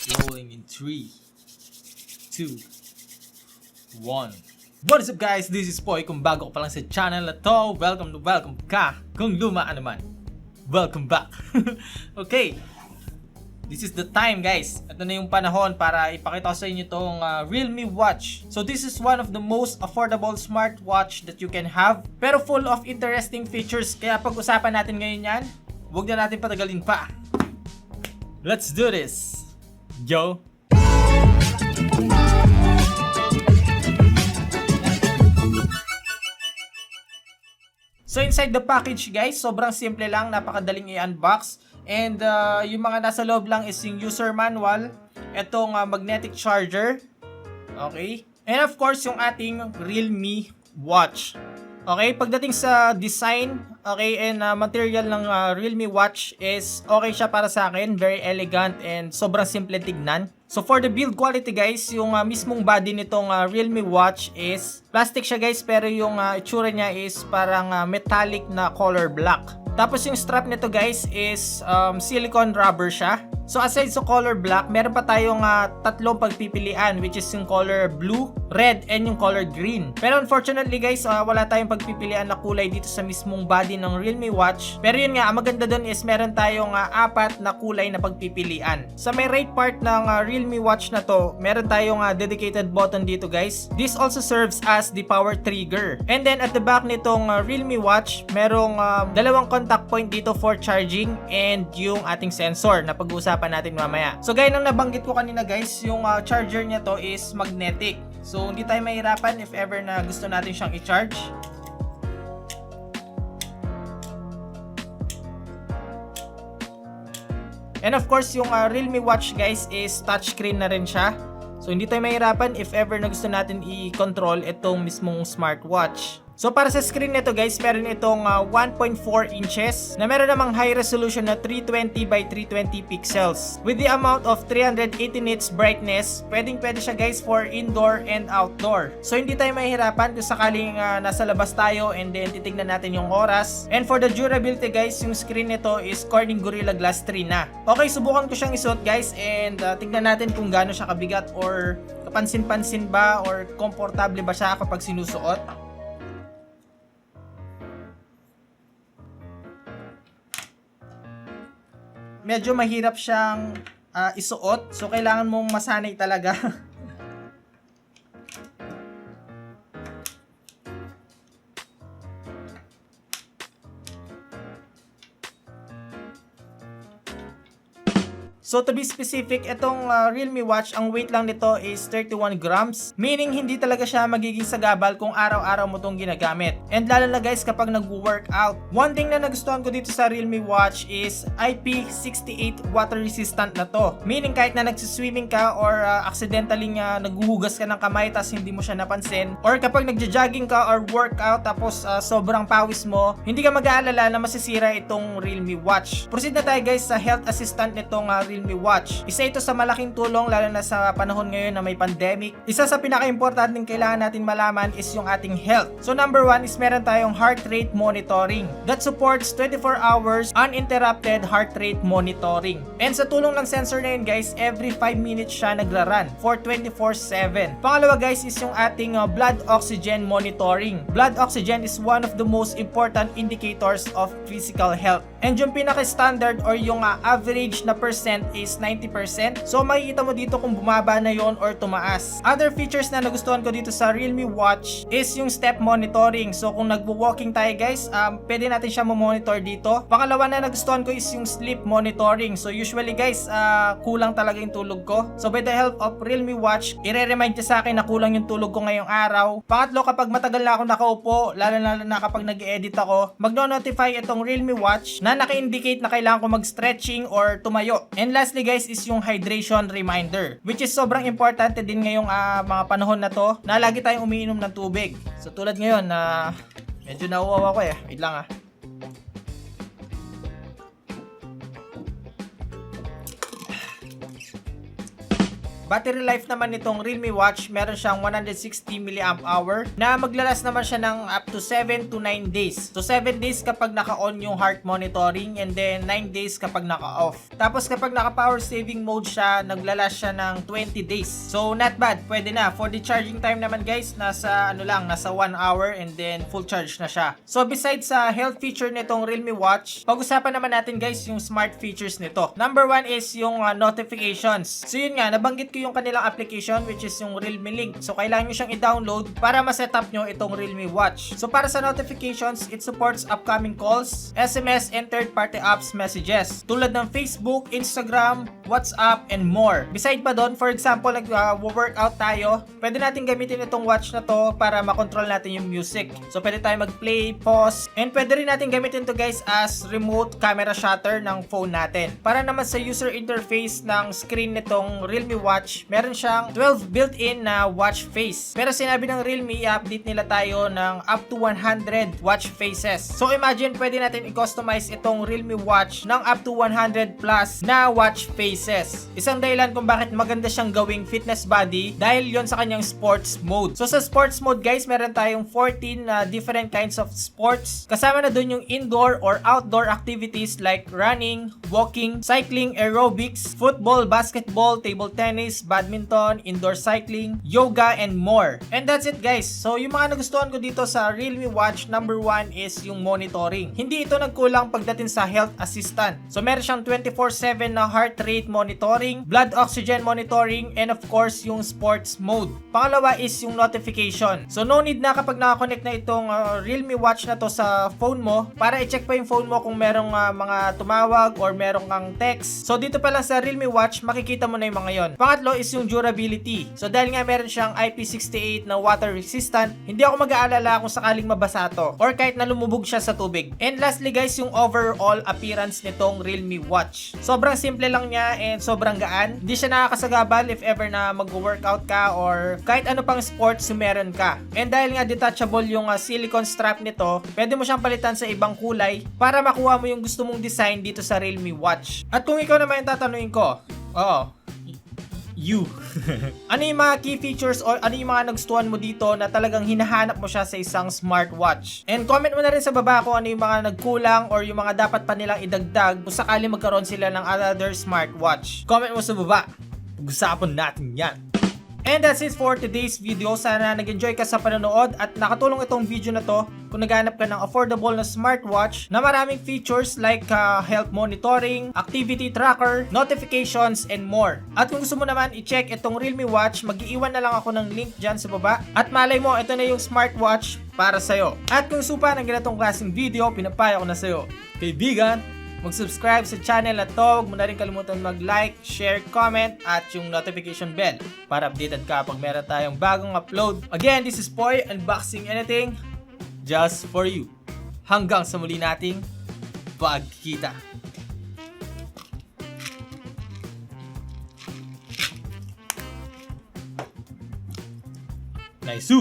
Rolling in 3, 2, 1. What is up guys? This is Poy. Kung bago ka pa lang sa channel na to, welcome ka. Kung luma ka naman, welcome back. Okay, this is the time guys. Ito na yung panahon para ipakita ko sa inyo itong Realme watch. So this is one of the most affordable smartwatch that you can have, pero full of interesting features. Kaya pag-usapan natin ngayon yan, huwag na natin patagalin pa. Let's do this. Yo. So inside the package guys, sobrang simple lang, napakadaling i-unbox. And yung mga nasa loob lang is yung user manual, itong magnetic charger, okay? And of course yung ating Realme watch. Okay, pagdating sa design, okay, and material ng Realme watch is okay siya para sa akin, very elegant and sobrang simple tignan. So for the build quality guys, yung mismong body nitong Realme watch is plastic siya guys, pero yung itsura niya is parang metallic na color black. Tapos yung strap nito guys is silicone rubber siya. So aside sa color black, meron pa tayong tatlong pagpipilian, which is yung color blue, red, and yung color green. Pero unfortunately guys, wala tayong pagpipilian na kulay dito sa mismong body ng Realme watch. Pero yun nga, ang maganda dun is meron tayong apat na kulay na pagpipilian. Sa may right part ng Realme watch na to, meron tayong dedicated button dito guys. This also serves as the power trigger. And then at the back nitong Realme watch, merong dalawang contact point dito for charging and yung ating sensor na pag-uusapan natin mamaya. So gaya nung nabanggit ko kanina guys, yung charger niya to is magnetic. So hindi tayo mahirapan if ever na gusto natin siyang i-charge. And of course yung Realme watch guys is touchscreen na rin siya. So hindi tayo mahirapan if ever na gusto natin i-control itong mismong smartwatch. So para sa screen nito guys, meron itong 1.4 inches na meron namang high resolution na 320 by 320 pixels with the amount of 380 nits brightness. Pwede siya guys for indoor and outdoor. So hindi tayo mahihirapan kung sakaling nasa labas tayo and then titignan natin yung oras. And for the durability guys, yung screen nito is Corning Gorilla Glass 3 na. Okay, subukan ko siyang isuot guys and tignan natin kung gaano siya kabigat or kapansin-pansin ba or komportable ba siya kapag sinusuot. Medyo mahirap siyang isuot, so kailangan mong masanay talaga. So to be specific, itong Realme watch, ang weight lang nito is 31 grams. Meaning hindi talaga siya magiging sagabal kung araw-araw mo itong ginagamit. And lalo na guys kapag nag-workout. One thing na nagustuhan ko dito sa Realme watch is IP68 water resistant na to. Meaning kahit na nagsiswimming ka or accidentally naghuhugas ka ng kamay tas hindi mo siya napansin, or kapag nagja-jogging ka or workout tapos sobrang pawis mo, hindi ka mag-aalala na masisira itong Realme watch. Proceed na tayo guys sa health assistant nitong Realme watch. Isa ito sa malaking tulong lalo na sa panahon ngayon na may pandemic. Isa sa pinaka-importanting kailangan natin malaman is yung ating health. So number 1 is meron tayong heart rate monitoring that supports 24 hours uninterrupted heart rate monitoring. And sa tulong ng sensor na yun guys, every 5 minutes siya nagra-run for 24/7. Pangalawa guys is yung ating blood oxygen monitoring. Blood oxygen is one of the most important indicators of physical health. And yung pinaka-standard or yung average na percent is 90%. So makikita mo dito kung bumaba na yon or tumaas. Other features na nagustuhan ko dito sa Realme watch is yung step monitoring. So kung nagwo-walking tayo guys, pwede natin siya mo-monitor dito. Pangalawa na nagustuhan ko is yung sleep monitoring. So usually guys, kulang talaga yung tulog ko. So by the help of Realme watch, i-remind niya sa akin na kulang yung tulog ko ngayong araw. Pangatlo, kapag matagal na ako nakaupo, lalo na kapag nag-edit ako, magno-notify itong Realme watch na naka-indicate na kailangan ko mag-stretching or tumayo. And lastly guys is yung hydration reminder, which is sobrang importante din ngayong mga panahon na to na lagi tayong umiinom ng tubig. So tulad ngayon na medyo nauuwaw ako eh. Wait lang . Battery life naman nitong Realme Watch, meron siyang 160 mAh na maglalas naman siya ng up to 7 to 9 days. So 7 days kapag naka-on yung heart monitoring and then 9 days kapag naka-off. Tapos kapag naka-power saving mode siya, naglalas siya ng 20 days. So not bad, pwede na. For the charging time naman guys, nasa 1 hour and then full charge na siya. So besides sa health feature nitong Realme Watch, pag-usapan naman natin guys yung smart features nito. Number 1 is yung notifications. So yun nga, nabanggit ko yung kanilang application which is yung Realme Link. So kailangan nyo siyang i-download para ma-setup nyo itong Realme Watch. So para sa notifications, it supports upcoming calls, SMS, and third-party apps messages tulad ng Facebook, Instagram, WhatsApp, and more. Beside pa doon, for example, nag-workout tayo, pwede natin gamitin itong watch na to para makontrol natin yung music. So pwede tayo mag-play, pause, and pwede rin natin gamitin to guys as remote camera shutter ng phone natin. Para naman sa user interface ng screen nitong Realme Watch, meron siyang 12 built-in na watch face. Pero sinabi ng Realme, i-update nila tayo ng up to 100 watch faces. So imagine, pwede natin i-customize itong Realme Watch ng up to 100 plus na watch faces. Isang dahilan kung bakit maganda siyang gawing fitness body dahil yon sa kanyang sports mode. So sa sports mode guys, meron tayong 14 different kinds of sports. Kasama na dun yung indoor or outdoor activities like running, walking, cycling, aerobics, football, basketball, table tennis, badminton, indoor cycling, yoga, and more. And that's it guys. So yung mga nagustuhan ko dito sa Realme Watch, number 1 is yung monitoring. Hindi ito nagkulang pagdating sa health assistant. So meron siyang 24/7 na heart rate monitoring, blood oxygen monitoring, and of course yung sports mode. Pangalawa is yung notification. So no need na kapag nakakonect na itong Realme Watch na to sa phone mo para i-check pa yung phone mo kung merong mga tumawag or merong kang text. So dito pa lang sa Realme Watch, makikita mo na yung mga yon. Pangatlo is yung durability. So dahil nga meron siyang IP68 na water resistant, hindi ako mag-aalala kung sakaling mabasa to or kahit na lumubog siya sa tubig. And lastly guys, yung overall appearance nitong Realme Watch. Sobrang simple lang niya and sobrang gaan. Hindi siya nakakasagabal if ever na mag-workout ka or kahit ano pang sports yung meron ka. And dahil nga detachable yung silicone strap nito, pwede mo siyang palitan sa ibang kulay para makuha mo yung gusto mong design dito sa Realme Watch. At kung ikaw naman yung tatanungin ko, ano yung mga key features o ano yung mga nagustuhan mo dito na talagang hinahanap mo siya sa isang smartwatch? And comment mo na rin sa baba kung ano yung mga nagkulang or yung mga dapat pa nilang idagdag kung sakali magkaroon sila ng another smartwatch. Comment mo sa baba. Pag-usapan natin yan. And that's it for today's video. Sana nag-enjoy ka sa panonood at nakatulong itong video na to kung naghanap ka ng affordable na smartwatch na maraming features like health monitoring, activity tracker, notifications, and more. At kung gusto mo naman i-check itong Realme Watch, mag-iiwan na lang ako ng link dyan sa baba. At malay mo, ito na yung smartwatch para sa'yo. At kung supa ng ganitong klaseng video, pinapayo ko na sa'yo. Kaibigan, mag-subscribe sa channel na to. Huwag mo na rin kalimutan mag-like, share, comment, at yung notification bell para updated ka pag meron tayong bagong upload. Again, this is Poy, unboxing anything just for you. Hanggang sa muli nating pagkita. Nice!